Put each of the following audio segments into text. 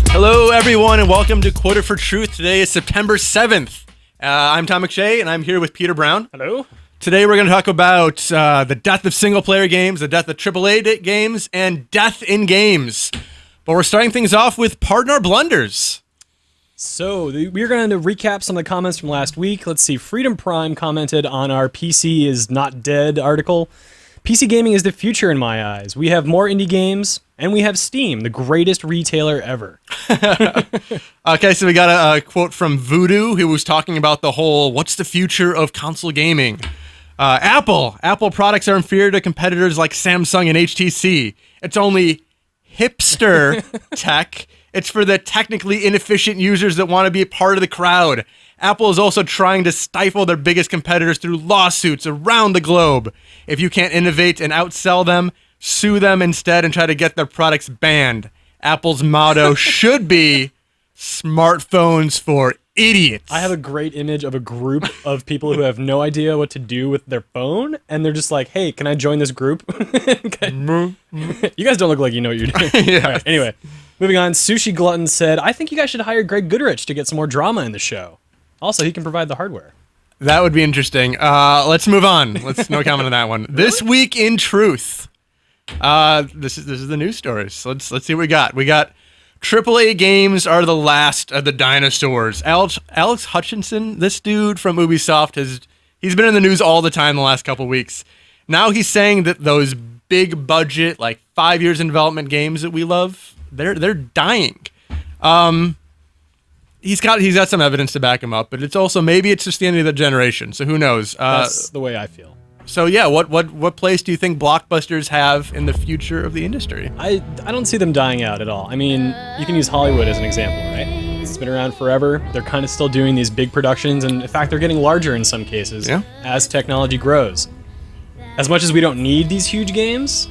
Hello, everyone, and welcome to Quoted for Truth. Today is September 7th. I'm Tom McShay, and I'm here with Peter Brown. Hello. Today we're going to talk about the death of single-player games, the death of AAA games, and death in games. But we're starting things off with Pardon Our Blunders. So, we're going to recap some of the comments from last week. Let's see, Freedom Prime commented on our PC is not dead article. PC gaming is the future in my eyes. We have more indie games, and we have Steam, the greatest retailer ever. Okay, so we got a quote from Voodoo, who was talking about the whole, what's the future of console gaming? Apple products are inferior to competitors like Samsung and HTC. It's only hipster tech. It's for the technically inefficient users that want to be a part of the crowd. Apple is also trying to stifle their biggest competitors through lawsuits around the globe. If you can't innovate and outsell them, sue them instead and try to get their products banned. Apple's motto should be smartphones for idiots. I have a great image of a group of people who have no idea what to do with their phone, and they're just like, hey, can I join this group? You guys don't look like you know what you're doing. Yeah. All right, anyway, moving on. Sushi Glutton said, I think you guys should hire Greg Goodrich to get some more drama in the show. Also, he can provide the hardware. That would be interesting. Let's move on. No comment on that one. Really? This week in truth. This is the news stories. Let's see what we got. We got AAA games are the last of the dinosaurs. Alex Hutchinson, this dude from Ubisoft, he's been in the news all the time the last couple weeks. Now he's saying that those big budget, like 5 years in development games that we love, they're dying. He's got some evidence to back him up, but it's also maybe it's just the end of the generation. So who knows? That's the way I feel. So yeah, what place do you think blockbusters have in the future of the industry? I don't see them dying out at all. I mean, you can use Hollywood as an example, right? It's been around forever. They're kind of still doing these big productions, and in fact, they're getting larger in some cases as technology grows. As much as we don't need these huge games,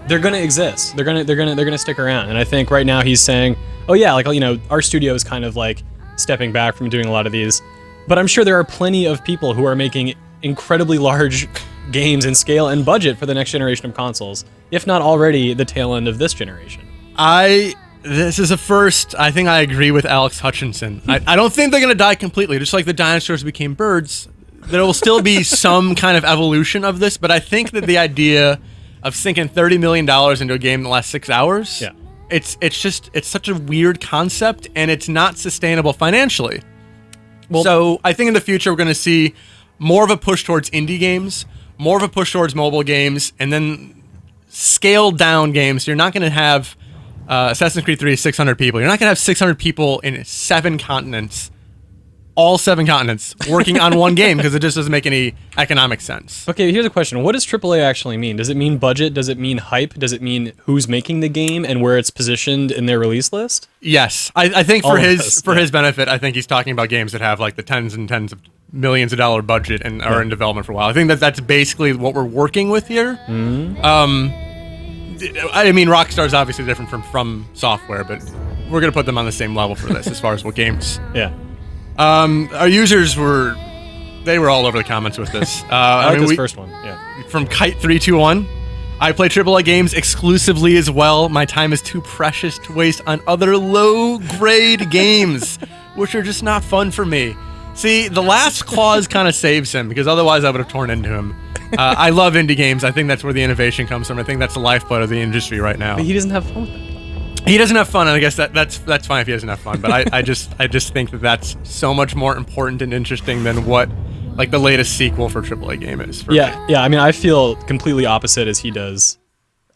they're gonna exist. They're gonna stick around. And I think right now he's saying, oh yeah, like, you know, our studio is kind of like stepping back from doing a lot of these, but I'm sure there are plenty of people who are making incredibly large games in scale and budget for the next generation of consoles, if not already the tail end of this generation. This is a first. I think I agree with Alex Hutchinson. I don't think they're going to die completely, just like the dinosaurs became birds. There will still be some kind of evolution of this, but I think that the idea of sinking $30 million into a game in the last 6 hours, it's such a weird concept, and it's not sustainable financially. Well, so I think in the future we're going to see more of a push towards indie games, more of a push towards mobile games, and then scaled down games. You're not going to have Assassin's Creed 3 600 people. You're not going to have 600 people in 7 continents, all 7 continents, working on one game because it just doesn't make any economic sense. Okay, here's a question. What does AAA actually mean? Does it mean budget? Does it mean hype? Does it mean who's making the game and where it's positioned in their release list? Yes. I think for his benefit, I think he's talking about games that have like the tens and tens of millions of dollar budget and are in development for a while. I think that's basically what we're working with here. Mm-hmm. I mean, Rockstar's obviously different from software, but we're going to put them on the same level for this as far as what games. Yeah. Our users were all over the comments with this. I like this first one. Yeah. From Kite321. I play AAA games exclusively as well. My time is too precious to waste on other low-grade games, which are just not fun for me. See, the last clause kind of saves him, because otherwise I would have torn into him. I love indie games. I think that's where the innovation comes from. I think that's the lifeblood of the industry right now. But he doesn't have fun with that. He doesn't have fun, and I guess that's fine if he doesn't have fun. But I just think that that's so much more important and interesting than what like the latest sequel for AAA game is. For me. I mean, I feel completely opposite as he does.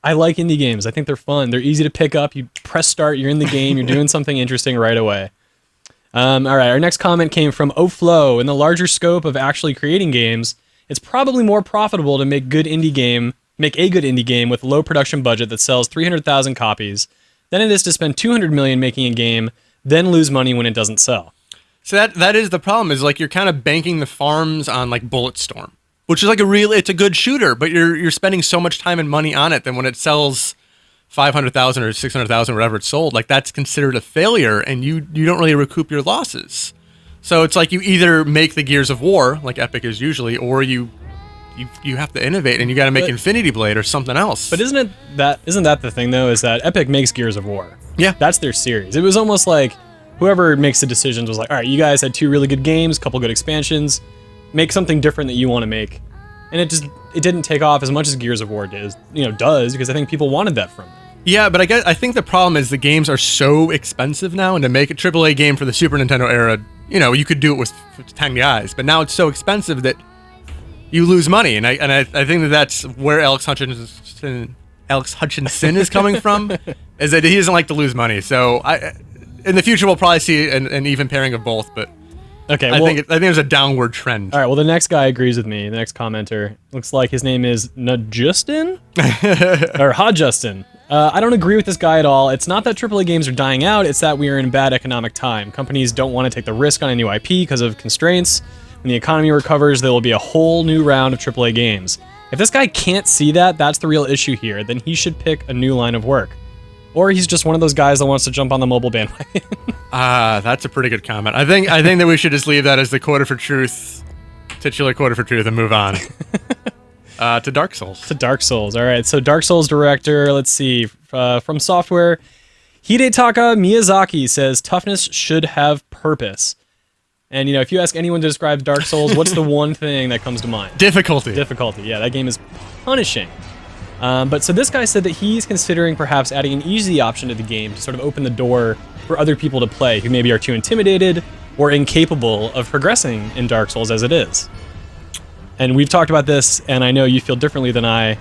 I like indie games. I think they're fun. They're easy to pick up. You press start, you're in the game, you're doing something interesting right away. All right, our next comment came from Oflo. In the larger scope of actually creating games, it's probably more profitable to make a good indie game with low production budget that sells 300,000 copies than it is to spend $200 million making a game, then lose money when it doesn't sell. So that is the problem, is like you're kind of banking the farms on like Bulletstorm, which is like it's a good shooter, but you're spending so much time and money on it that when it sells 500,000 or 600,000, whatever it's sold, like that's considered a failure, and you don't really recoup your losses. So it's like you either make the Gears of War, like Epic is usually, or you you have to innovate, and you got to make Infinity Blade or something else. But isn't that the thing though? Is that Epic makes Gears of War? Yeah, that's their series. It was almost like whoever makes the decisions was like, all right, you guys had 2 really good games, couple good expansions, make something different that you want to make, and it didn't take off as much as Gears of War does, because I think people wanted that from them. Yeah, but I think the problem is the games are so expensive now, and to make a AAA game for the Super Nintendo era, you could do it with 10 guys, but now it's so expensive that you lose money, and I think that's where Alex Hutchinson is coming from, is that he doesn't like to lose money. So in the future we'll probably see an even pairing of both, but okay, I think there's a downward trend. All right, well the next guy agrees with me. The next commenter looks like his name is Najustin or Hajustin. I don't agree with this guy at all. It's not that AAA games are dying out, it's that we are in a bad economic time. Companies don't want to take the risk on a new IP because of constraints. When the economy recovers, there will be a whole new round of AAA games. If this guy can't see that, that's the real issue here, then he should pick a new line of work. Or he's just one of those guys that wants to jump on the mobile bandwagon. That's a pretty good comment. I think that we should just leave that as the quota for truth, titular quota for truth, and move on. To Dark Souls. To Dark Souls. All right. So Dark Souls director, let's see, From Software, Hidetaka Miyazaki says toughness should have purpose. And if you ask anyone to describe Dark Souls, what's the one thing that comes to mind? Difficulty. Yeah, that game is punishing. But so this guy said that he's considering perhaps adding an easy option to the game to sort of open the door for other people to play who maybe are too intimidated or incapable of progressing in Dark Souls as it is. And we've talked about this, and I know you feel differently than I,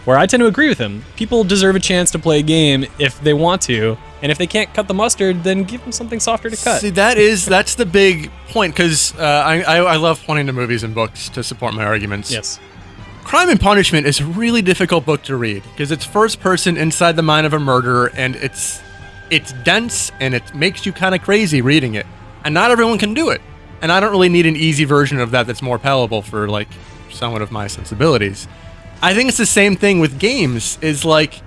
where I tend to agree with him. People deserve a chance to play a game if they want to, and if they can't cut the mustard, then give them something softer to cut. See, that's the big point, because I love pointing to movies and books to support my arguments. Yes. Crime and Punishment is a really difficult book to read, because it's first person inside the mind of a murderer, and it's dense, and it makes you kind of crazy reading it. And not everyone can do it. And I don't really need an easy version of that that's more palatable for, like, someone of my sensibilities. I think it's the same thing with games, is like,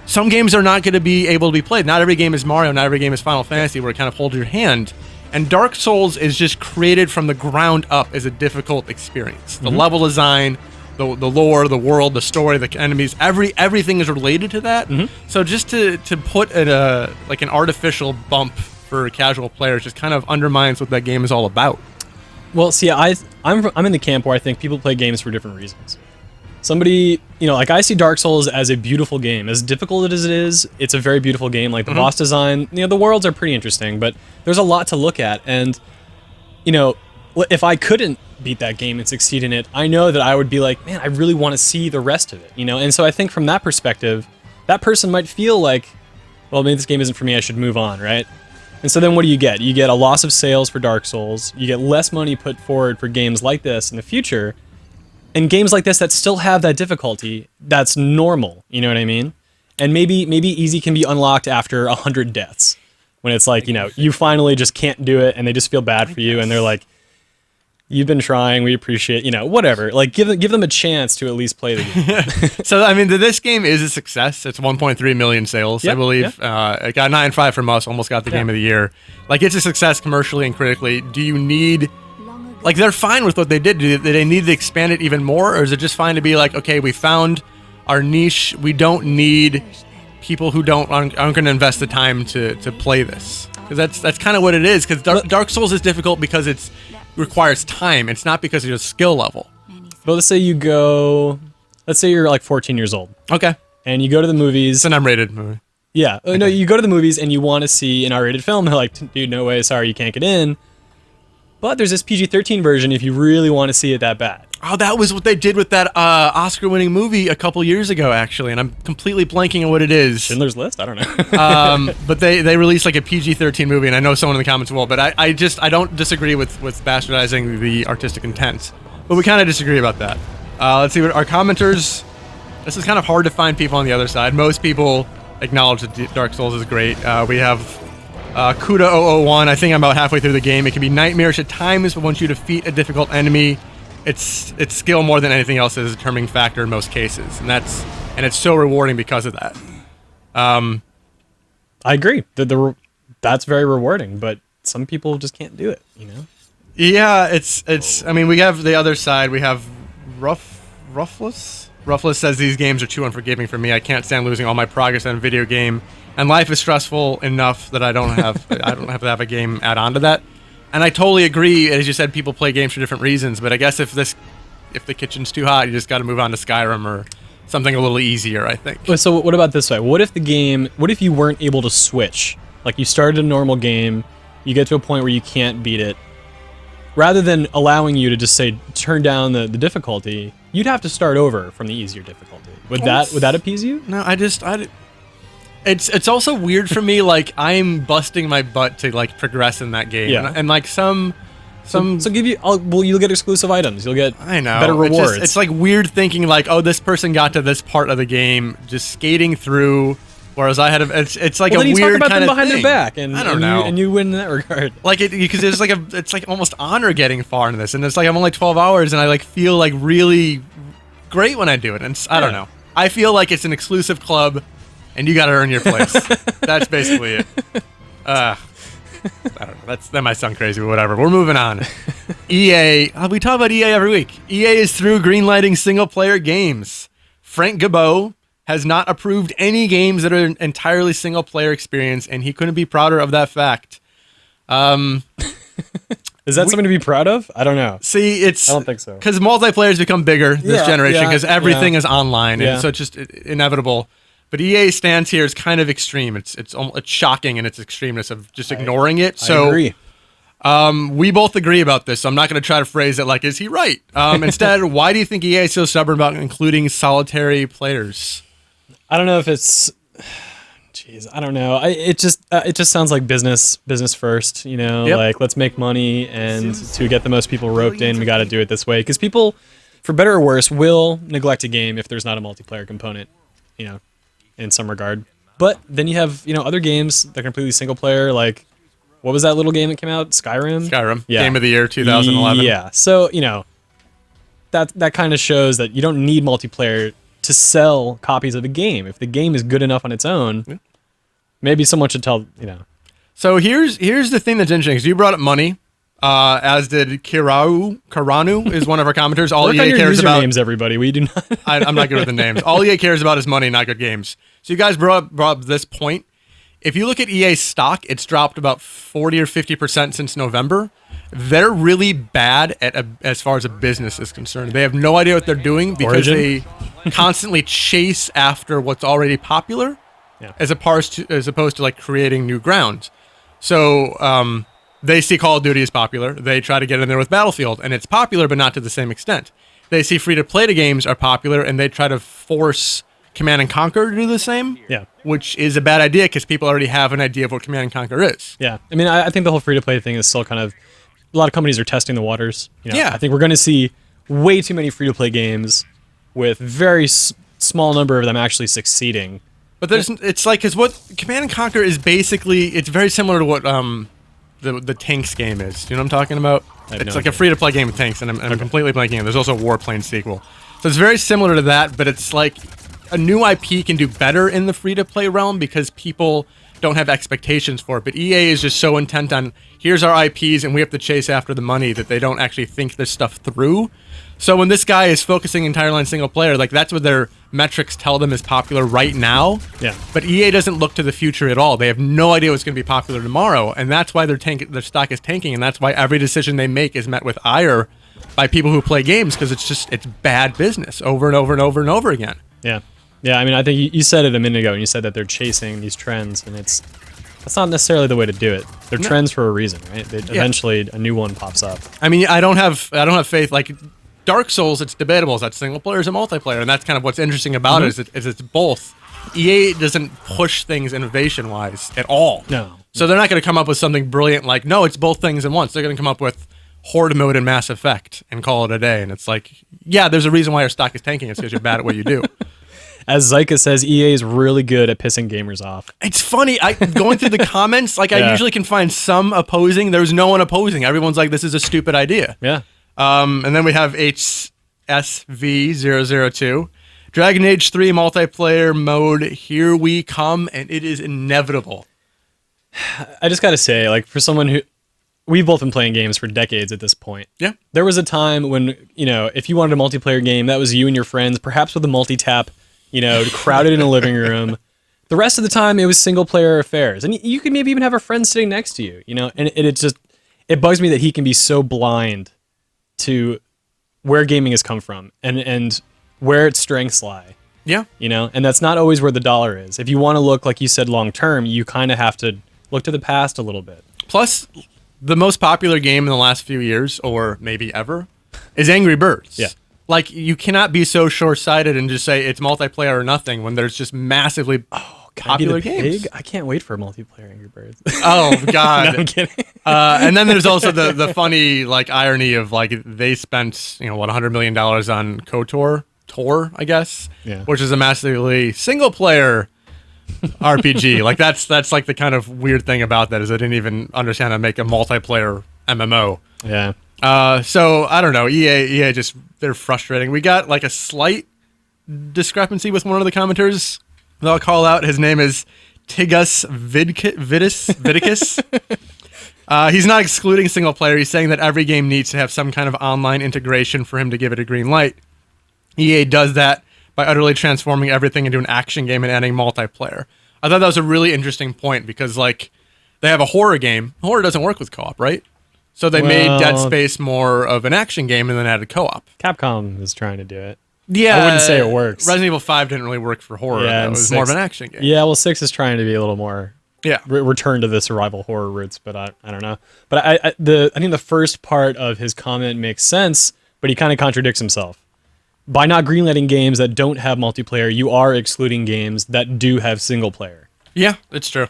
some games are not going to be able to be played. Not every game is Mario, not every game is Final Fantasy, where it kind of holds your hand. And Dark Souls is just created from the ground up as a difficult experience. The level design, the lore, the world, the story, the enemies, everything is related to that. So just to put an artificial bump for casual players just kind of undermines what that game is all about. Well, see, I'm in the camp where I think people play games for different reasons. Somebody, I see Dark Souls as a beautiful game. As difficult as it is, it's a very beautiful game. Like the boss design, the worlds are pretty interesting, but there's a lot to look at. And, if I couldn't beat that game and succeed in it, I know that I would be like, man, I really want to see the rest of it, And so I think from that perspective, that person might feel like, well, maybe this game isn't for me, I should move on, right? And so then what do? You get a loss of sales for Dark Souls, you get less money put forward for games like this in the future, and games like this that still have that difficulty, that's normal, you know what I mean? And maybe easy can be unlocked after 100 deaths, when it's like, you finally just can't do it, and they just feel bad for you, and they're like, you've been trying, we appreciate, whatever. Like, give them a chance to at least play the game. So, I mean, this game is a success. It's 1.3 million sales, I believe. It got 9.5 from us, almost got the Game of the Year. Like, it's a success commercially and critically. Do you need... Like, they're fine with what they did. Do they need to expand it even more? Or is it just fine to be like, okay, we found our niche. We don't need people who aren't going to invest the time to play this. Because that's kind of what it is. Because Dark Souls is difficult because it requires time. It's not because of your skill level. But let's say you're like 14 years old. Okay. And you go to the movies. It's an M-rated movie. Yeah. Okay. No, you go to the movies and you want to see an R-rated film. They're like, dude, no way, sorry, you can't get in. But there's this PG-13 version if you really want to see it that bad. Oh, that was what they did with that Oscar-winning movie a couple years ago, actually, and I'm completely blanking on what it is. Schindler's List? I don't know. But they released like a PG-13 movie, and I know someone in the comments will, but I don't disagree with bastardizing the artistic intent. But we kind of disagree about that. Let's see what our commenters... This is kind of hard to find people on the other side. Most people acknowledge that Dark Souls is great. We have Kuda001. I think I'm about halfway through the game. It can be nightmarish at times, but once you defeat a difficult enemy, it's skill more than anything else is a determining factor in most cases, and it's so rewarding because of that. I agree. That's very rewarding, but some people just can't do it, Yeah, it's. I mean, we have the other side. We have Ruffless says these games are too unforgiving for me. I can't stand losing all my progress on a video game, and life is stressful enough that I don't have to have a game add on to that. And I totally agree. As you said, people play games for different reasons, but I guess if the kitchen's too hot, you just got to move on to Skyrim or something a little easier, I think. So what about this way? What if you weren't able to switch? Like you started a normal game, you get to a point where you can't beat it. Rather than allowing you to just say turn down the difficulty, you'd have to start over from the easier difficulty. Would that appease you? No, it's also weird for me. Like I'm busting my butt to like progress in that game, Yeah. and like so you'll get exclusive items. You'll get better rewards. It's like weird thinking like, oh, this person got to this part of the game just skating through. Whereas I had it's like a weird kind of thing. Then you talk about them behind their back, and I don't know, and you win in that regard. Like because it's like almost honor getting far into this, and it's like I'm only 12 hours, and I like feel like really great when I do it, and I don't know. I feel like it's an exclusive club, and you got to earn your place. That's basically it. I don't know. That might sound crazy, but whatever. We're moving on. EA. We talk about EA every week. EA is through greenlighting single-player games. Frank Gabot has not approved any games that are an entirely single-player experience, and he couldn't be prouder of that fact. Is that something to be proud of? I don't know. See, I don't think so. Because multiplayer has become bigger this generation because everything is online, and so it's just inevitable. But EA stands here as kind of extreme. It's shocking in its extremeness of just ignoring it. So I agree. We both agree about this. So I'm not going to try to phrase it like, is he right? Instead, why do you think EA is so stubborn about including solitary players? I don't know if it's. Jeez, I don't know. It just sounds like business first. You know, like let's make money, and to get the most people roped in, we got to do it this way. Because people, for better or worse, will neglect a game if there's not a multiplayer component. You know, in some regard. But then you have other games that are completely single player. Like, what was that little game that came out? Skyrim. Game of the year 2011. Yeah. So that kind of shows that you don't need multiplayer to sell copies of a game. If the game is good enough on its own, maybe someone should tell. So here's the thing that's interesting. Because you brought up money, as did Karanu is one of our commenters. All EA cares about names. Everybody, we do not. I'm not good with the names. All EA cares about is money, not good games. So you guys brought up this point. If you look at EA's stock, it's dropped about 40 or 50% since November. They're really bad as far as a business is concerned. They have no idea what they're doing because they constantly chase after what's already popular, as opposed to like creating new ground. So they see Call of Duty as popular. They try to get in there with Battlefield, and it's popular, but not to the same extent. They see free-to-play games are popular, and they try to force Command & Conquer to do the same, which is a bad idea because people already have an idea of what Command & Conquer is. Yeah, I mean, I think the whole free-to-play thing is still kind of, a lot of companies are testing the waters. I think we're going to see way too many free-to-play games with very small number of them actually succeeding. But it's like, because what Command & Conquer is basically, it's very similar to what the Tanks game is. Do you know what I'm talking about? It's like a free-to-play game with tanks, and I'm completely blanking it. There's also a Warplane sequel. So it's very similar to that, but it's like a new IP can do better in the free-to-play realm because people don't have expectations for it. But EA is just so intent on, here's our IPs, and we have to chase after the money that they don't actually think this stuff through. So when this guy is focusing entirely on single player, like that's what their metrics tell them is popular right now. Yeah. But EA doesn't look to the future at all. They have no idea what's going to be popular tomorrow, and that's why their stock is tanking, and that's why every decision they make is met with ire by people who play games because it's bad business over and over and over and over again. Yeah. Yeah, I mean, I think you said it a minute ago, and you said that they're chasing these trends, and that's not necessarily the way to do it. They're trends for a reason, right? Eventually, a new one pops up. I mean, I don't have faith. Like Dark Souls, it's debatable. Is that single player or multiplayer? And that's kind of what's interesting about it is it's both. EA doesn't push things innovation-wise at all. No. So they're not going to come up with something brilliant like, no, it's both things at once. They're going to come up with Horde mode and Mass Effect and call it a day. And it's like, yeah, there's a reason why your stock is tanking. It's because you're bad at what you do. As Zyka says, EA is really good at pissing gamers off. It's funny. Going through the comments, like I usually can find some opposing. There's no one opposing. Everyone's like, this is a stupid idea. Yeah. And then we have HSV002. Dragon Age 3 multiplayer mode, here we come, and it is inevitable. I just got to say, like, for someone who... we've both been playing games for decades at this point. Yeah. There was a time when, if you wanted a multiplayer game, that was you and your friends, perhaps with a multi-tap, crowded in a living room. The rest of the time, it was single-player affairs. And you could maybe even have a friend sitting next to you, and it bugs me that he can be so blind to where gaming has come from and where its strengths lie. Yeah. And that's not always where the dollar is. If you want to look, like you said, long-term, you kind of have to look to the past a little bit. Plus, the most popular game in the last few years, or maybe ever, is Angry Birds. Yeah. Like, you cannot be so short-sighted and just say it's multiplayer or nothing when there's just massively popular games. I can't wait for multiplayer Angry Birds. Oh, God. No, I'm kidding. And then there's also the funny, irony of, they spent, $100 million on KOTOR, I guess, yeah. which is a massively single-player RPG. That's the kind of weird thing about that is I didn't even understand how to make a multiplayer MMO. Yeah. So I don't know. EA just, they're frustrating. We got a slight discrepancy with one of the commenters that I'll call out. His name is Tigus Vidicus. He's not excluding single player. He's saying that every game needs to have some kind of online integration for him to give it a green light. EA does that by utterly transforming everything into an action game and adding multiplayer. I thought that was a really interesting point because, they have a horror game. Horror doesn't work with co-op, right? So they made Dead Space more of an action game and then added co-op. Capcom is trying to do it. Yeah. I wouldn't say it works. Resident Evil 5 didn't really work for horror. Yeah, it was more of an action game. Yeah, well, 6 is trying to be a little more... Yeah. Return to the survival horror roots, but I don't know. But I think the first part of his comment makes sense, but he kind of contradicts himself. By not greenlighting games that don't have multiplayer, you are excluding games that do have single player. Yeah, it's true.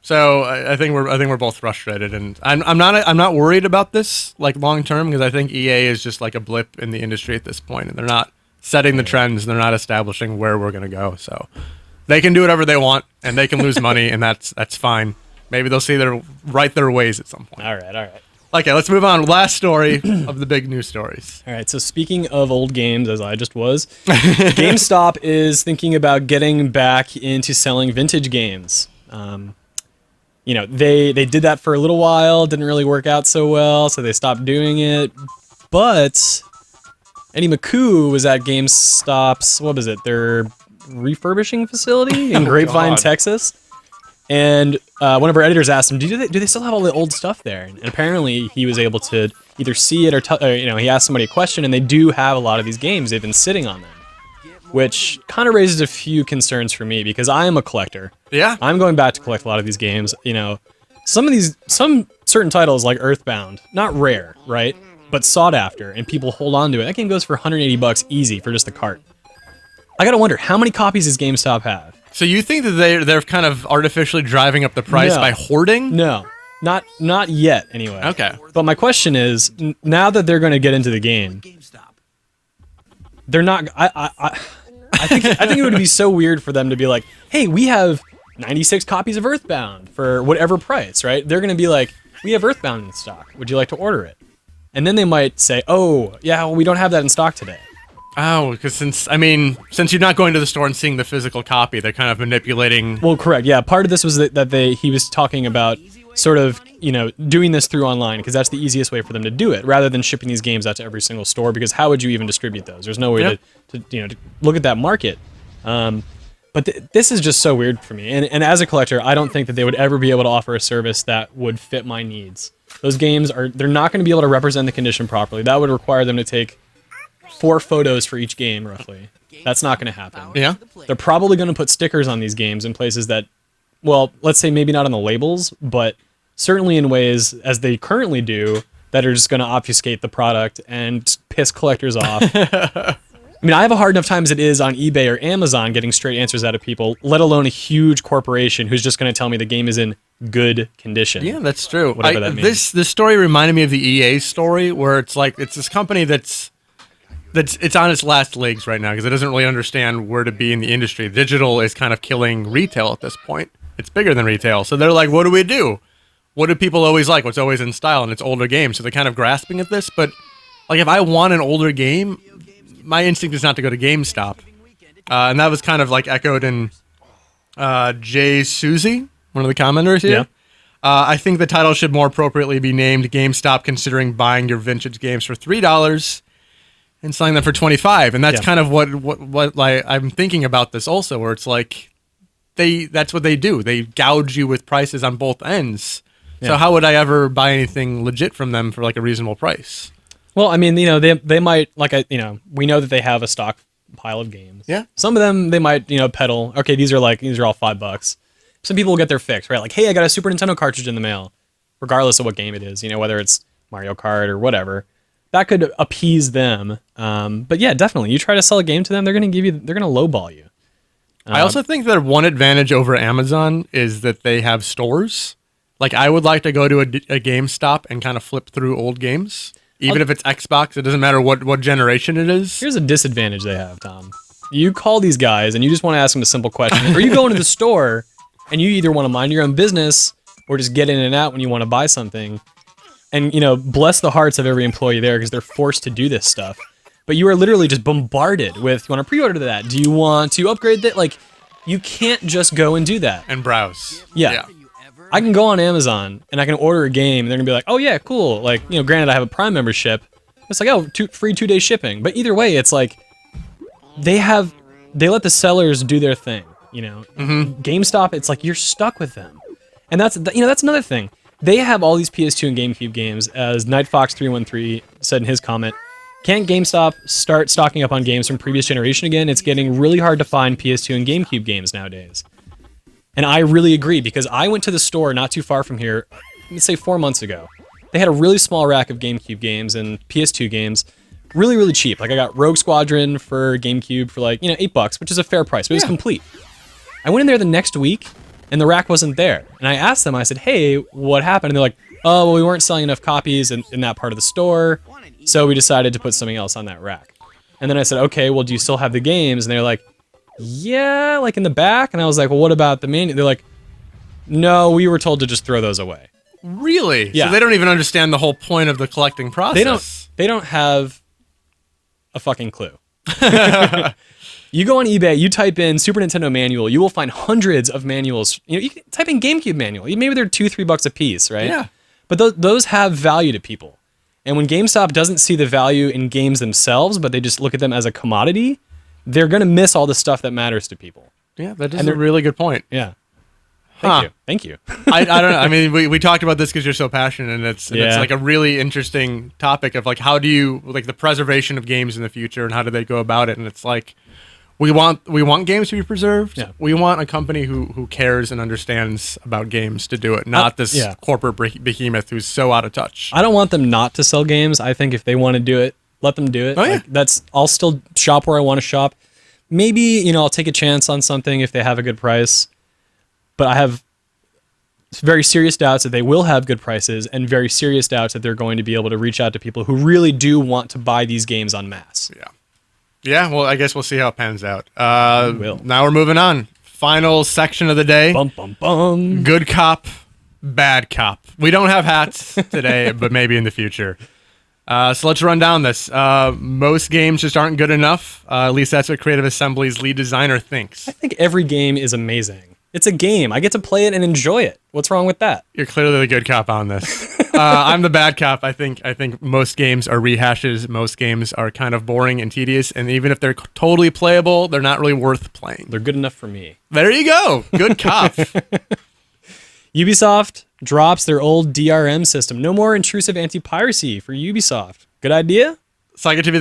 So I think we're both frustrated, and I'm not worried about this long term because I think EA is just a blip in the industry at this point, and they're not setting the trends, and they're not establishing where we're gonna go. So they can do whatever they want, and they can lose money, and that's fine. Maybe they'll see right their ways at some point. All right. Okay, let's move on. Last story of the big news stories. All right, so speaking of old games, as I just was, GameStop is thinking about getting back into selling vintage games. They did that for a little while, didn't really work out so well, so they stopped doing it. But Eddie McCoo was at GameStop's, their refurbishing facility in Grapevine, Texas. And one of our editors asked him, do they still have all the old stuff there? And apparently he was able to either see it or he asked somebody a question, and they do have a lot of these games. They've been sitting on them, which kind of raises a few concerns for me because I am a collector. Yeah. I'm going back to collect a lot of these games. Some certain titles like Earthbound, not rare, right? But sought after, and people hold on to it. That game goes for $180 easy for just the cart. I gotta wonder, how many copies does GameStop have? So you think that they're kind of artificially driving up the price by hoarding? No, not yet. Anyway. Okay. But my question is, now that they're going to get into the game, they're not. I think it would be so weird for them to be like, "Hey, we have 96 copies of Earthbound for whatever price." Right? They're going to be like, "We have Earthbound in stock. Would you like to order it?" And then they might say, "Oh, yeah, well, we don't have that in stock today." Oh, because since you're not going to the store and seeing the physical copy, they're kind of manipulating. Well, correct. Yeah, part of this was that he was talking about sort of, doing this through online because that's the easiest way for them to do it rather than shipping these games out to every single store because how would you even distribute those? There's no way to look at that market. But this is just so weird for me. And as a collector, I don't think that they would ever be able to offer a service that would fit my needs. Those games they're not going to be able to represent the condition properly. That would require them to take 4 photos for each game, roughly. That's not going to happen. Yeah. They're probably going to put stickers on these games in places that, well, let's say maybe not on the labels, but certainly in ways, as they currently do, that are just going to obfuscate the product and piss collectors off. I have a hard enough time as it is on eBay or Amazon getting straight answers out of people, let alone a huge corporation who's just going to tell me the game is in good condition. Yeah, that's true. Whatever that means. This story reminded me of the EA story where it's this company it's on its last legs right now because it doesn't really understand where to be in the industry. Digital is kind of killing retail at this point. It's bigger than retail. So they're like, what do we do? What do people always like? What's always in style? And it's older games. So they're kind of grasping at this. But if I want an older game, my instinct is not to go to GameStop. And that was kind of echoed in Jay Susie, one of the commenters here. I think the title should more appropriately be named GameStop considering buying your vintage games for $3 and selling them for $25. And that's kind of what like I'm thinking about this also, where it's like that's what they do. They gouge you with prices on both ends. Yeah. So how would I ever buy anything legit from them for like a reasonable price? Well, I mean, they might we know that they have a stock pile of games. Yeah. Some of them they might, peddle. Okay, these are all $5. Some people will get their fix, right? Like, hey, I got a Super Nintendo cartridge in the mail, regardless of what game it is, whether it's Mario Kart or whatever. That could appease them. But yeah, definitely. You try to sell a game to them, they're going to lowball you. I also think that one advantage over Amazon is that they have stores. Like, I would like to go to a GameStop and kind of flip through old games. Even if it's Xbox, it doesn't matter what generation it is. Here's a disadvantage they have, Tom. You call these guys and you just want to ask them a simple question. Or you go into the store and you either want to mind your own business or just get in and out when you want to buy something. And, bless the hearts of every employee there because they're forced to do this stuff. But you are literally just bombarded with, you want to pre-order that? Do you want to upgrade that? Like, you can't just go and do that. And browse. Yeah. I can go on Amazon and I can order a game and they're going to be like, oh yeah, cool. Like, granted I have a Prime membership. It's like, oh, free 2-day shipping. But either way, it's like, they let the sellers do their thing, GameStop, it's like, you're stuck with them. And that's another thing. They have all these PS2 and GameCube games, as NightFox313 said in his comment. Can't GameStop start stocking up on games from previous generation again? It's getting really hard to find PS2 and GameCube games nowadays. And I really agree, because I went to the store not too far from here, let's say 4 months ago. They had a really small rack of GameCube games and PS2 games, really, really cheap. Like, I got Rogue Squadron for GameCube for like, $8, which is a fair price, but it was complete. I went in there the next week, and the rack wasn't there. And I asked them, I said, hey, what happened? And they're like, oh, well, we weren't selling enough copies in that part of the store, so we decided to put something else on that rack. And then I said, okay, well, do you still have the games? And they're like, yeah, like in the back. And I was like, well, what about the manual? They're like, no, we were told to just throw those away. Really? Yeah. So they don't even understand the whole point of the collecting process. They don't have a fucking clue. You go on eBay, you type in Super Nintendo manual, you will find hundreds of manuals. You can type in GameCube manual. Maybe they're $2-3 a piece, right? Yeah. But those have value to people. And when GameStop doesn't see the value in games themselves, but they just look at them as a commodity, they're going to miss all the stuff that matters to people. Yeah, that is a really good point. Yeah. Thank you. I don't know. I mean, we talked about this because you're so passionate, and it's like a really interesting topic of like, how do you, like, the preservation of games in the future and how do they go about it? And it's like, we want games to be preserved. Yeah. We want a company who cares and understands about games to do it, not this corporate behemoth who's so out of touch. I don't want them not to sell games. I think if they want to do it, let them do it. Oh, yeah. I'll still shop where I want to shop. Maybe, I'll take a chance on something if they have a good price. But I have very serious doubts that they will have good prices and very serious doubts that they're going to be able to reach out to people who really do want to buy these games en masse. Yeah. Yeah, well, I guess we'll see how it pans out. We will. Now we're moving on. Final section of the day. Bum, bum, bum. Good cop, bad cop. We don't have hats today, but maybe in the future. So let's run down this. Most games just aren't good enough. At least that's what Creative Assembly's lead designer thinks. I think every game is amazing. It's a game. I get to play it and enjoy it. What's wrong with that? You're clearly the good cop on this. I'm the bad cop. I think most games are rehashes. Most games are kind of boring and tedious, and even if they're totally playable, they're not really worth playing. They're good enough for me. There you go. Good cop. Ubisoft drops their old DRM system. No more intrusive anti-piracy for Ubisoft. Good idea? So I get to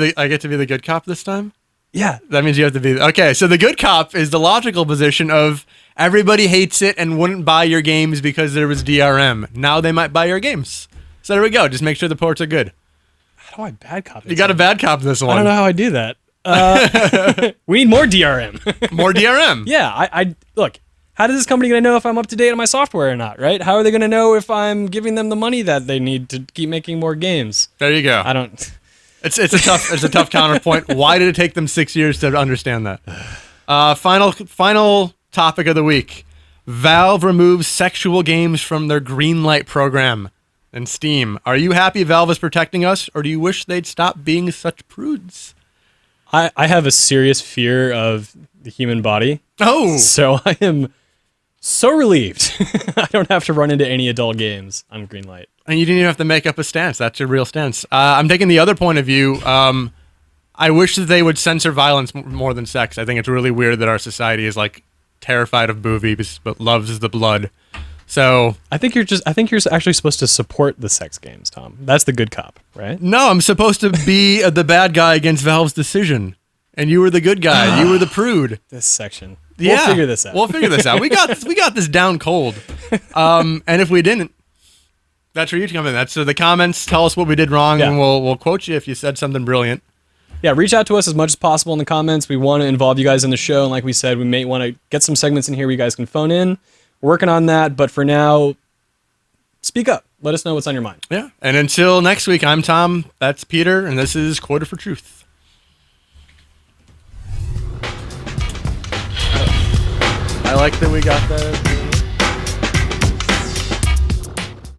be the good cop this time? Yeah. That means you have to be... Okay, so the good cop is the logical position of everybody hates it and wouldn't buy your games because there was DRM. Now they might buy your games. So there we go. Just make sure the ports are good. How do I bad cop it? You got a bad cop this one. I don't know how I do that. We need more DRM. More DRM. Yeah. I look, how is this company going to know if I'm up to date on my software or not, right? How are they going to know if I'm giving them the money that they need to keep making more games? There you go. I don't... It's a tough counterpoint. Why did it take them 6 years to understand that? Final topic of the week. Valve removes sexual games from their Greenlight program in Steam. Are you happy Valve is protecting us, or do you wish they'd stop being such prudes? I have a serious fear of the human body. Oh. So I am So relieved. I don't have to run into any adult games on Greenlight. And you didn't even have to make up a stance. That's your real stance. I'm taking the other point of view. I wish that they would censor violence more than sex. I think it's really weird that our society is like terrified of boobies but loves the blood. So I think you're actually supposed to support the sex games, Tom. That's the good cop, right? no, I'm supposed to be the bad guy against Valve's decision, and you were the good guy. You were the prude. This section. Yeah, We'll figure this out. We'll figure this out. We got this down cold. And if we didn't, that's where you come in. That's the comments. Tell us what we did wrong, and we'll quote you if you said something brilliant. Yeah, reach out to us as much as possible in the comments. We want to involve you guys in the show, and like we said, we may want to get some segments in here where you guys can phone in. We're working on that, but for now, speak up. Let us know what's on your mind. Yeah. And until next week, I'm Tom. That's Peter, and this is Quoted for Truth. I like that we got the